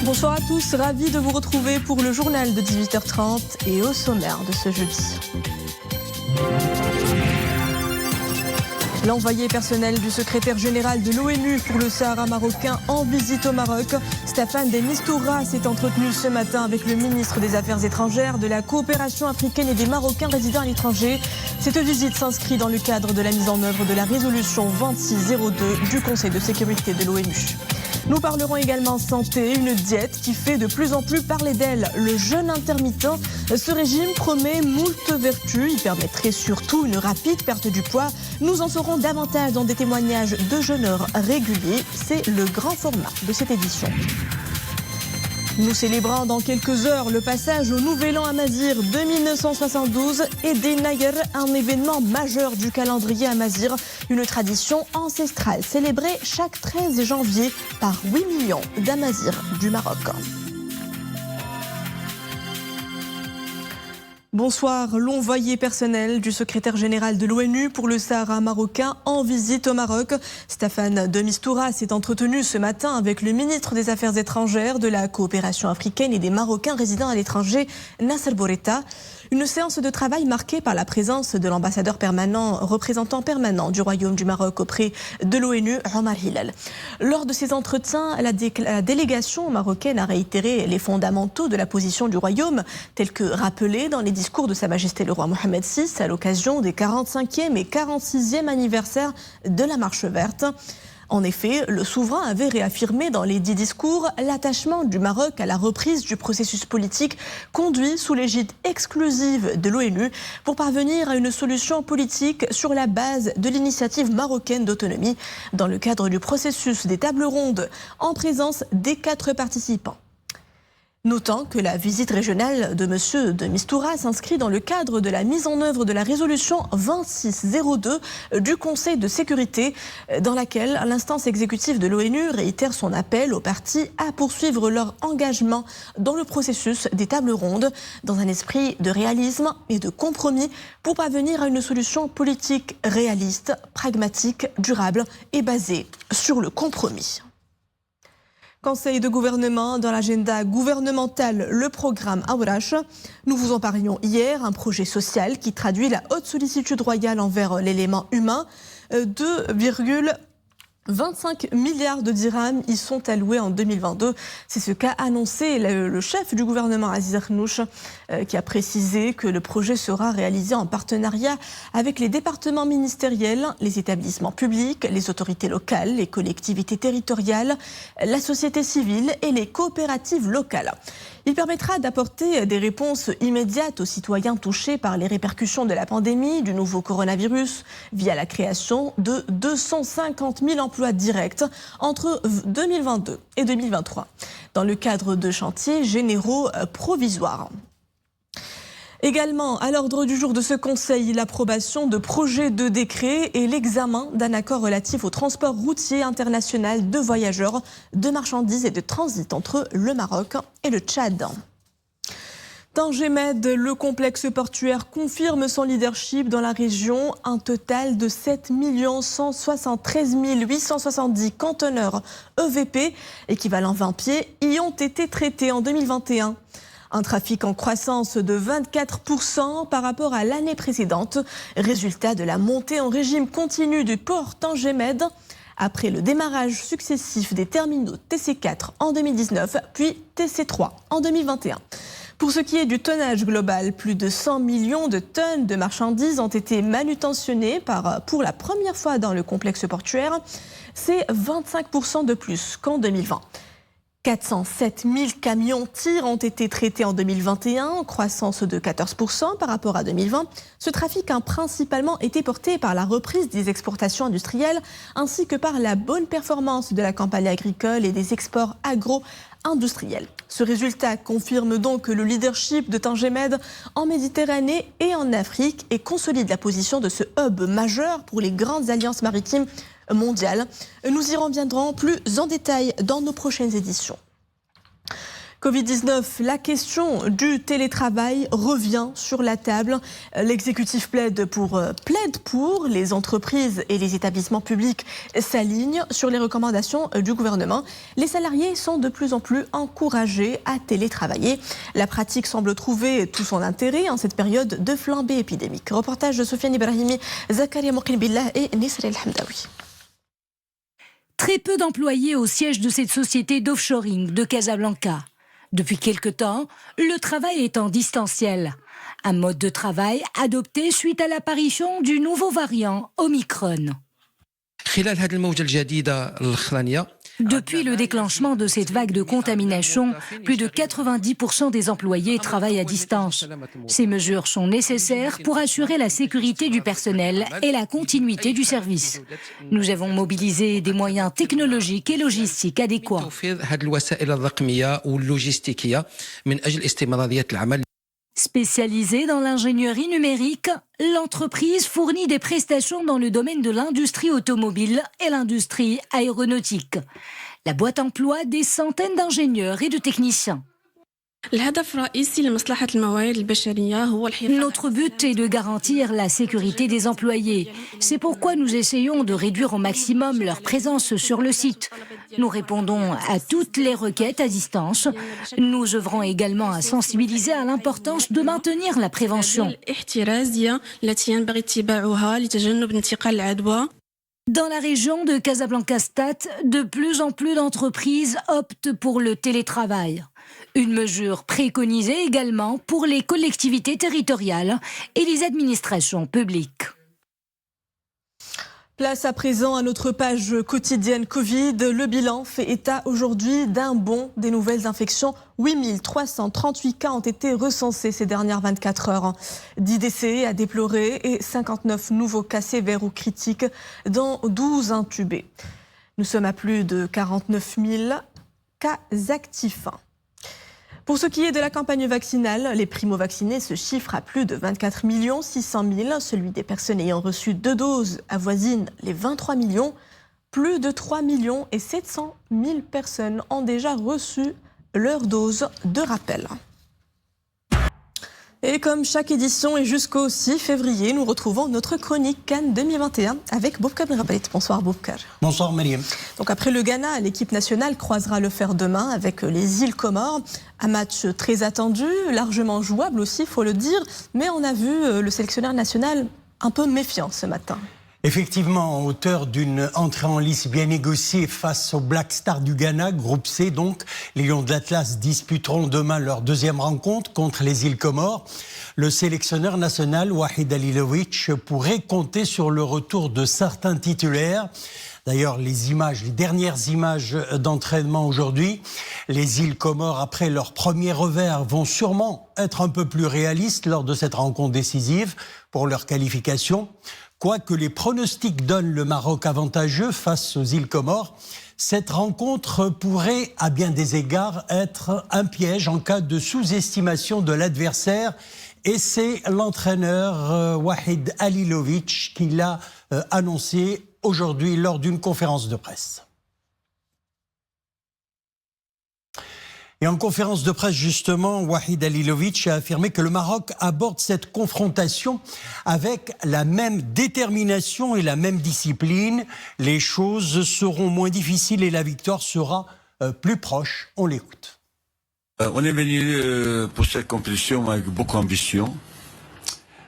Bonsoir à tous, ravi de vous retrouver pour le journal de 18h30 et au sommaire de ce jeudi. L'envoyé personnel du secrétaire général de l'ONU pour le Sahara marocain en visite au Maroc, Staffan de Mistura, s'est entretenu ce matin avec le ministre des Affaires étrangères, de la coopération africaine et des Marocains résidant à l'étranger. Cette visite s'inscrit dans le cadre de la mise en œuvre de la résolution 2602 du Conseil de sécurité de l'ONU. Nous parlerons également santé, une diète qui fait de plus en plus parler d'elle, le jeûne intermittent. Ce régime promet moult vertus, il permettrait surtout une rapide perte du poids. Nous en saurons davantage dans des témoignages de jeûneurs réguliers. C'est le grand format de cette édition. Nous célébrons dans quelques heures le passage au Nouvel An Amazigh de 1972 et des Nayr, un événement majeur du calendrier amazigh, une tradition ancestrale célébrée chaque 13 janvier par 8 millions d'Amazirs du Maroc. Bonsoir, l'envoyé personnel du secrétaire général de l'ONU pour le Sahara marocain en visite au Maroc. Staffan de Mistura s'est entretenu ce matin avec le ministre des Affaires étrangères, de la coopération africaine et des Marocains résidant à l'étranger, Nasser Bourita. Une séance de travail marquée par la présence de l'ambassadeur représentant permanent du Royaume du Maroc auprès de l'ONU, Omar Hilal. Lors de ces entretiens, la délégation marocaine a réitéré les fondamentaux de la position du Royaume, tels que rappelés dans les discours de Sa Majesté le Roi Mohammed VI à l'occasion des 45e et 46e anniversaires de la Marche verte. En effet, le souverain avait réaffirmé dans les 10 discours l'attachement du Maroc à la reprise du processus politique conduit sous l'égide exclusive de l'ONU pour parvenir à une solution politique sur la base de l'initiative marocaine d'autonomie dans le cadre du processus des tables rondes en présence des 4 participants. Notant que la visite régionale de M. de Mistura s'inscrit dans le cadre de la mise en œuvre de la résolution 2602 du Conseil de sécurité, dans laquelle l'instance exécutive de l'ONU réitère son appel aux parties à poursuivre leur engagement dans le processus des tables rondes, dans un esprit de réalisme et de compromis pour parvenir à une solution politique réaliste, pragmatique, durable et basée sur le compromis. Conseil de gouvernement, dans l'agenda gouvernemental, le programme Aourache. Nous vous en parlions hier, un projet social qui traduit la haute sollicitude royale envers l'élément humain. 2,25 milliards de dirhams y sont alloués en 2022. C'est ce qu'a annoncé le chef du gouvernement, Aziz Akhnouch, qui a précisé que le projet sera réalisé en partenariat avec les départements ministériels, les établissements publics, les autorités locales, les collectivités territoriales, la société civile et les coopératives locales. Il permettra d'apporter des réponses immédiates aux citoyens touchés par les répercussions de la pandémie du nouveau coronavirus via la création de 250 000 emplois directs entre 2022 et 2023 dans le cadre de chantiers généraux provisoires. Également, à l'ordre du jour de ce Conseil, l'approbation de projets de décret et l'examen d'un accord relatif au transport routier international de voyageurs, de marchandises et de transit entre le Maroc et le Tchad. Tanger Med, le complexe portuaire confirme son leadership dans la région. Un total de 7 173 870 conteneurs EVP, équivalent 20 pieds, y ont été traités en 2021. Un trafic en croissance de 24% par rapport à l'année précédente, résultat de la montée en régime continu du port Tanger Med, après le démarrage successif des terminaux TC4 en 2019, puis TC3 en 2021. Pour ce qui est du tonnage global, plus de 100 millions de tonnes de marchandises ont été manutentionnées pour la première fois dans le complexe portuaire. C'est 25% de plus qu'en 2020. 407 000 camions-tirs ont été traités en 2021, croissance de 14% par rapport à 2020. Ce trafic a principalement été porté par la reprise des exportations industrielles ainsi que par la bonne performance de la campagne agricole et des exports agro-industriels. Ce résultat confirme donc le leadership de Tanger Med en Méditerranée et en Afrique et consolide la position de ce hub majeur pour les grandes alliances maritimes mondiales. Nous y reviendrons plus en détail dans nos prochaines éditions. Covid-19, la question du télétravail revient sur la table. L'exécutif plaide pour les entreprises et les établissements publics s'alignent sur les recommandations du gouvernement. Les salariés sont de plus en plus encouragés à télétravailler. La pratique semble trouver tout son intérêt en cette période de flambée épidémique. Reportage de Sofiane Ibrahimi, Zakaria Moukhenbillah et Nisra El Hamdaoui. Très peu d'employés au siège de cette société d'offshoring de Casablanca. Depuis quelque temps, le travail est en distanciel. Un mode de travail adopté suite à l'apparition du nouveau variant Omicron. Depuis le déclenchement de cette vague de contamination, plus de 90% des employés travaillent à distance. Ces mesures sont nécessaires pour assurer la sécurité du personnel et la continuité du service. Nous avons mobilisé des moyens technologiques et logistiques adéquats. Spécialisée dans l'ingénierie numérique, l'entreprise fournit des prestations dans le domaine de l'industrie automobile et l'industrie aéronautique. La boîte emploie des centaines d'ingénieurs et de techniciens. Notre but est de garantir la sécurité des employés. C'est pourquoi nous essayons de réduire au maximum leur présence sur le site. Nous répondons à toutes les requêtes à distance. Nous œuvrons également à sensibiliser à l'importance de maintenir la prévention. Dans la région de Casablanca-Stade, de plus en plus d'entreprises optent pour le télétravail. Une mesure préconisée également pour les collectivités territoriales et les administrations publiques. Place à présent à notre page quotidienne Covid. Le bilan fait état aujourd'hui d'un bond des nouvelles infections. 8338 cas ont été recensés ces dernières 24 heures. 10 décès à déplorer et 59 nouveaux cas sévères ou critiques, dont 12 intubés. Nous sommes à plus de 49 000 cas actifs. Pour ce qui est de la campagne vaccinale, les primo-vaccinés se chiffrent à plus de 24 600 000. Celui des personnes ayant reçu 2 doses avoisine les 23 millions. Plus de 3 700 000 personnes ont déjà reçu leur dose de rappel. Et comme chaque édition et jusqu'au 6 février, nous retrouvons notre chronique Cannes 2021 avec Boubkar Benrabait. Bonsoir Boubkar. Bonsoir Mariam. Donc après le Ghana, l'équipe nationale croisera le fer demain avec les îles Comores. Un match très attendu, largement jouable aussi, il faut le dire. Mais on a vu le sélectionneur national un peu méfiant ce matin. Effectivement, en hauteur d'une entrée en lice bien négociée face au Black Star du Ghana, groupe C donc, les Lions de l'Atlas disputeront demain leur deuxième rencontre contre les îles Comores. Le sélectionneur national, Wahid Halilovic, pourrait compter sur le retour de certains titulaires. D'ailleurs, les dernières images d'entraînement aujourd'hui, les îles Comores, après leur premier revers, vont sûrement être un peu plus réalistes lors de cette rencontre décisive pour leur qualification. Quoique les pronostics donnent le Maroc avantageux face aux îles Comores, cette rencontre pourrait, à bien des égards, être un piège en cas de sous-estimation de l'adversaire. Et c'est l'entraîneur Wahid Halilovic qui l'a annoncé aujourd'hui lors d'une conférence de presse. Et en conférence de presse, justement, Wahid Halilovic a affirmé que le Maroc aborde cette confrontation avec la même détermination et la même discipline. Les choses seront moins difficiles et la victoire sera plus proche. On l'écoute. On est venu pour cette compétition avec beaucoup d'ambition.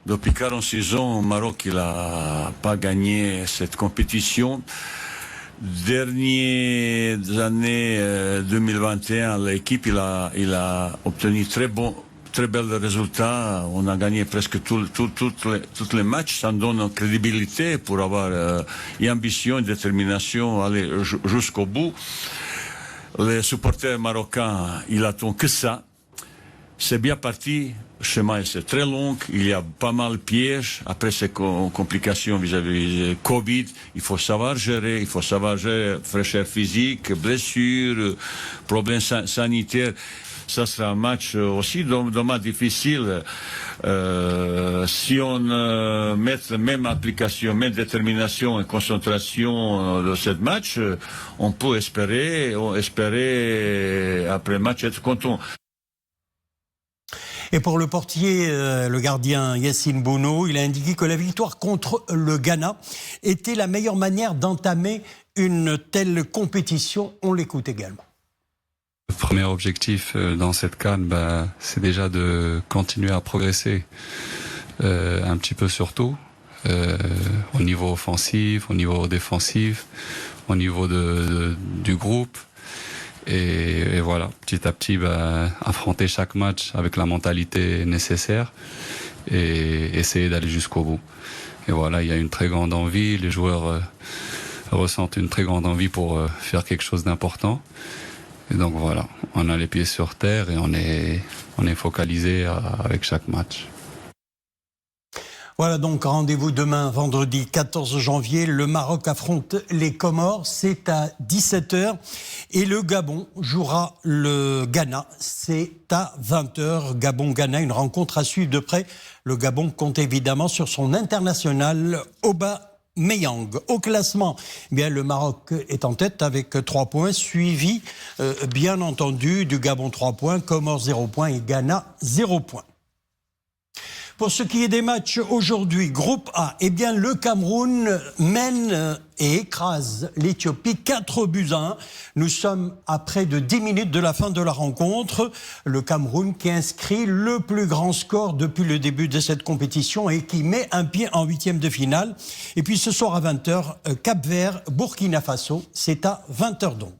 Depuis 46 ans, le Maroc n'a pas gagné cette compétition. Dernières années 2021, l'équipe il a obtenu très bels résultats. On a gagné presque tous les matchs. Ça nous donne une crédibilité pour avoir une ambition, une détermination, aller jusqu'au bout. Les supporters marocains, ils attendent que ça. C'est bien parti. Le chemin c'est très long, il y a pas mal de pièges. Après ces complications vis-à-vis de Covid, il faut savoir gérer fraîcheur physique, blessures, problèmes sanitaires. ça sera un match aussi dommage difficile. Si on met même application, même détermination et concentration de ce match, on peut espérer après le match être content. Et pour le portier, le gardien Yassine Bounou, il a indiqué que la victoire contre le Ghana était la meilleure manière d'entamer une telle compétition. On l'écoute également. Le premier objectif dans cette CAN, c'est déjà de continuer à progresser un petit peu surtout au niveau offensif, au niveau défensif, au niveau du groupe. Et voilà, petit à petit, affronter chaque match avec la mentalité nécessaire et essayer d'aller jusqu'au bout. Et voilà, il y a une très grande envie, les joueurs ressentent une très grande envie pour faire quelque chose d'important. Et donc voilà, on a les pieds sur terre et on est focalisé avec chaque match. Voilà donc rendez-vous demain, vendredi 14 janvier. Le Maroc affronte les Comores, c'est à 17h. Et le Gabon jouera le Ghana, c'est à 20h. Gabon-Ghana, une rencontre à suivre de près. Le Gabon compte évidemment sur son international Aubameyang. Au classement, le Maroc est en tête avec 3 points, suivi bien entendu du Gabon 3 points, Comores 0 points et Ghana 0 points. Pour ce qui est des matchs aujourd'hui, groupe A, le Cameroun mène et écrase l'Éthiopie 4-1. Nous sommes à près de 10 minutes de la fin de la rencontre. Le Cameroun qui inscrit le plus grand score depuis le début de cette compétition et qui met un pied en 8e de finale. Et puis ce soir à 20h, Cap-Vert, Burkina Faso, c'est à 20h donc.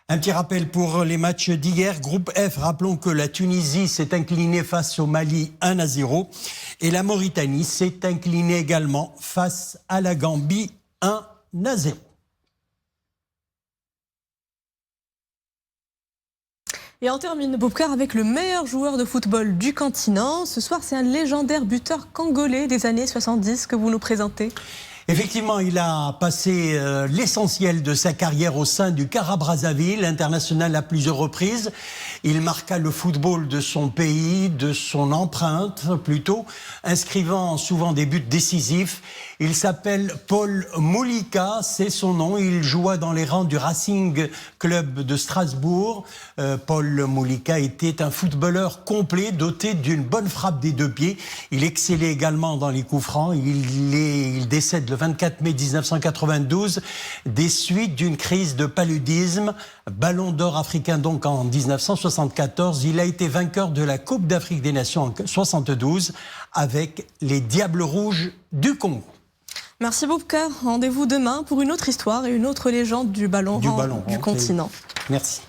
Un petit rappel pour les matchs d'hier. Groupe F, rappelons que la Tunisie s'est inclinée face au Mali 1-0 et la Mauritanie s'est inclinée également face à la Gambie 1-0. Et on termine, Boubkar, avec le meilleur joueur de football du continent. Ce soir, c'est un légendaire buteur congolais des années 70 que vous nous présentez. Effectivement, il a passé l'essentiel de sa carrière au sein du CAR Brazzaville, international à plusieurs reprises. Il marqua le football de son pays, de son empreinte plutôt, inscrivant souvent des buts décisifs. Il s'appelle Paul Mulika, c'est son nom. Il joua dans les rangs du Racing Club de Strasbourg. Paul Mulika était un footballeur complet, doté d'une bonne frappe des deux pieds. Il excellait également dans les coups francs. Il décède le 24 mai 1992 des suites d'une crise de paludisme. Ballon d'or africain donc en 1974. Il a été vainqueur de la Coupe d'Afrique des Nations en 1972 avec les Diables Rouges du Congo. Merci Boubkar. Rendez-vous demain pour une autre histoire et une autre légende du ballon du continent. Merci.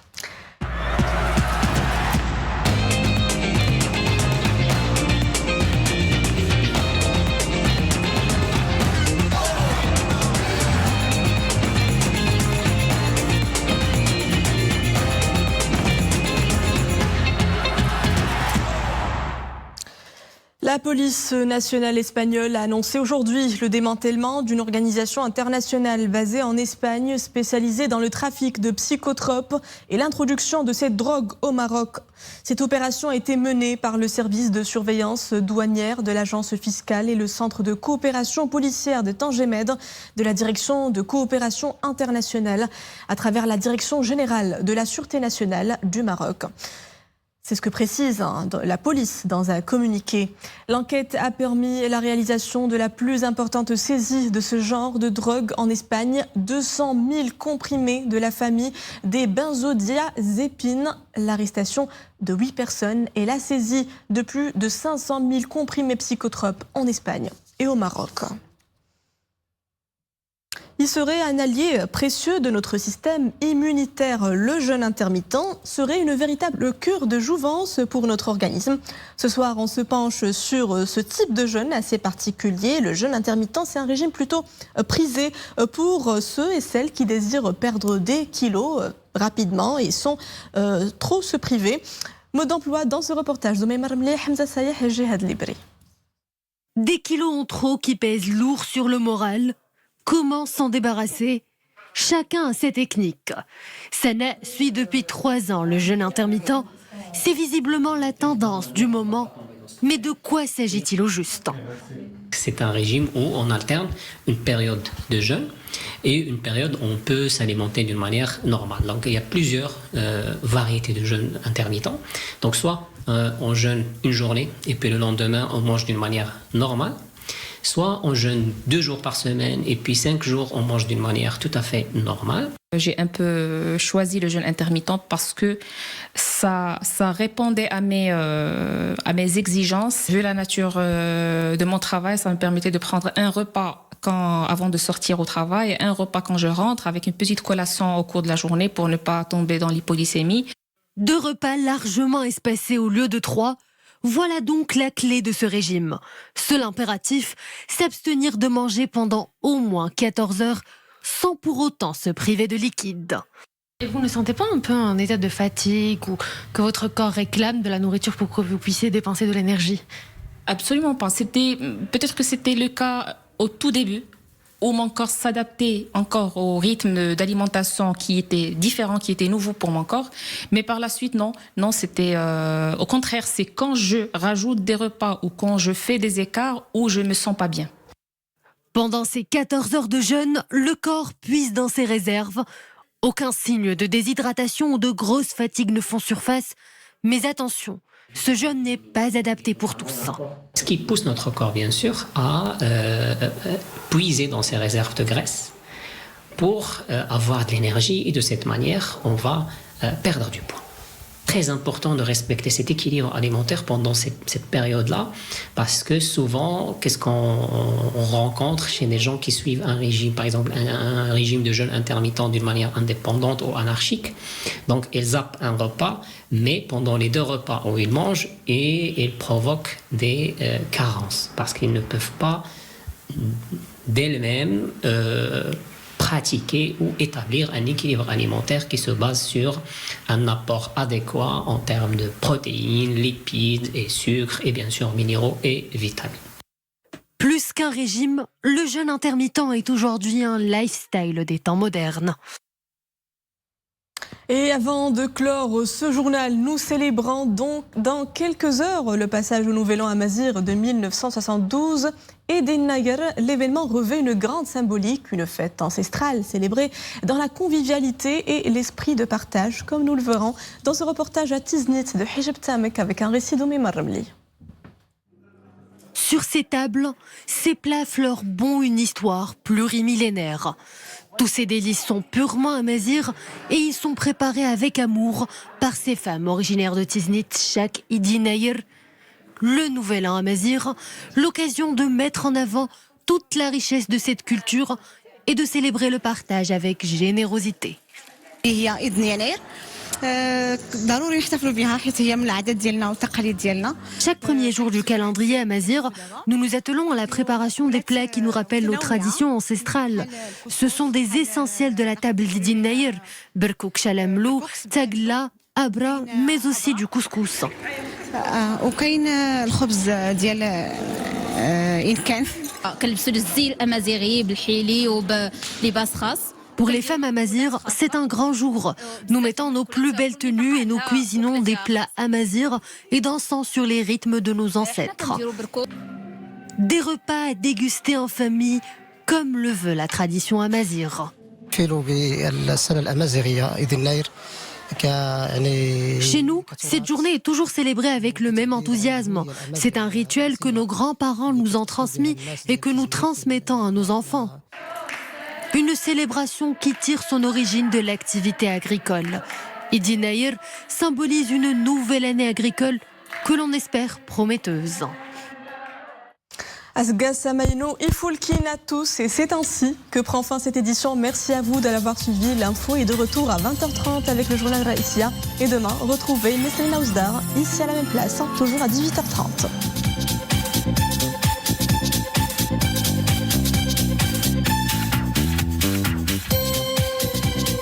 La police nationale espagnole a annoncé aujourd'hui le démantèlement d'une organisation internationale basée en Espagne spécialisée dans le trafic de psychotropes et l'introduction de cette drogue au Maroc. Cette opération a été menée par le service de surveillance douanière de l'agence fiscale et le centre de coopération policière de Tangemed de la direction de coopération internationale à travers la direction générale de la Sûreté nationale du Maroc. C'est ce que précise la police dans un communiqué. L'enquête a permis la réalisation de la plus importante saisie de ce genre de drogue en Espagne. 200 000 comprimés de la famille des benzodiazépines. L'arrestation de 8 personnes et la saisie de plus de 500 000 comprimés psychotropes en Espagne et au Maroc. Il serait un allié précieux de notre système immunitaire. Le jeûne intermittent serait une véritable cure de jouvence pour notre organisme. Ce soir, on se penche sur ce type de jeûne assez particulier. Le jeûne intermittent, c'est un régime plutôt prisé pour ceux et celles qui désirent perdre des kilos rapidement et sont trop se priver. Mot d'emploi dans ce reportage de Meimar Mleh, Hamza Sayeh et Jihad Libri. Des kilos en trop qui pèsent lourd sur le moral. Comment s'en débarrasser? Chacun a ses techniques. Sana suit depuis 3 ans le jeûne intermittent. C'est visiblement la tendance du moment. Mais de quoi s'agit-il au juste? C'est un régime où on alterne une période de jeûne et une période où on peut s'alimenter d'une manière normale. Donc il y a plusieurs variétés de jeûne intermittent. Donc soit on jeûne une journée et puis le lendemain on mange d'une manière normale. Soit on jeûne 2 jours par semaine et puis 5 jours on mange d'une manière tout à fait normale. J'ai un peu choisi le jeûne intermittent parce que ça répondait à mes exigences. Vu la nature de mon travail, ça me permettait de prendre un repas avant de sortir au travail et un repas quand je rentre avec une petite collation au cours de la journée pour ne pas tomber dans l'hypoglycémie. 2 repas largement espacés au lieu de 3. Voilà donc la clé de ce régime. Seul impératif, s'abstenir de manger pendant au moins 14 heures sans pour autant se priver de liquide. Et vous ne sentez pas un peu un état de fatigue ou que votre corps réclame de la nourriture pour que vous puissiez dépenser de l'énergie? Absolument pas. Peut-être que c'était le cas au tout début, où mon corps s'adaptait encore au rythme d'alimentation qui était différent, qui était nouveau pour mon corps. Mais par la suite, non, c'était au contraire, c'est quand je rajoute des repas ou quand je fais des écarts où je me sens pas bien. Pendant ces 14 heures de jeûne, le corps puise dans ses réserves. Aucun signe de déshydratation ou de grosse fatigue ne font surface. Mais attention, ce jeûne n'est pas adapté pour tous. Ce qui pousse notre corps, bien sûr, à puiser dans ses réserves de graisse pour avoir de l'énergie et de cette manière, on va perdre du poids. Très important de respecter cet équilibre alimentaire pendant cette période-là parce que souvent, qu'est-ce qu'on rencontre chez des gens qui suivent un régime, par exemple un régime de jeûne intermittent d'une manière indépendante ou anarchique. Donc, ils zappent un repas, mais pendant les 2 repas où ils mangent, et ils provoquent des carences parce qu'ils ne peuvent pas d'elles-mêmes pratiquer ou établir un équilibre alimentaire qui se base sur un apport adéquat en termes de protéines, lipides et sucres et bien sûr minéraux et vitamines. Plus qu'un régime, le jeûne intermittent est aujourd'hui un lifestyle des temps modernes. Et avant de clore ce journal, nous célébrons donc dans quelques heures le passage au Nouvel An Amazigh de 1972. Et Nayar, l'événement revêt une grande symbolique, une fête ancestrale célébrée dans la convivialité et l'esprit de partage, comme nous le verrons dans ce reportage à Tiznit de Hijab Tamek avec un récit d'Oumé Marramli. Sur ces tables, ces plats fleurent bon une histoire plurimillénaire. Tous ces délices sont purement amazighs et ils sont préparés avec amour par ces femmes originaires de Tiznit chaque Idi Nayar. Le Nouvel An Amazigh, l'occasion de mettre en avant toute la richesse de cette culture et de célébrer le partage avec générosité. Chaque premier jour du calendrier amazigh, nous nous attelons à la préparation des plats qui nous rappellent nos traditions ancestrales. Ce sont des essentiels de la table d'Idi Nayar, berkouk shalamlou, tagla, abra, mais aussi du couscous. Pour les femmes amazighs, c'est un grand jour. Nous mettons nos plus belles tenues et nous cuisinons des plats amazighs et dansons sur les rythmes de nos ancêtres. Des repas à déguster en famille, comme le veut la tradition amazigh. Chez nous, cette journée est toujours célébrée avec le même enthousiasme. C'est un rituel que nos grands-parents nous ont transmis et que nous transmettons à nos enfants. Une célébration qui tire son origine de l'activité agricole. Idi Nayar symbolise une nouvelle année agricole que l'on espère prometteuse. Asgas Samaino, Ifulkin à tous, et c'est ainsi que prend fin cette édition. Merci à vous de l'avoir suivi. L'info est de retour à 20h30 avec le journal Raïsia. Et demain, retrouvez Nesrina Ousdar ici à la même place, toujours à 18h30.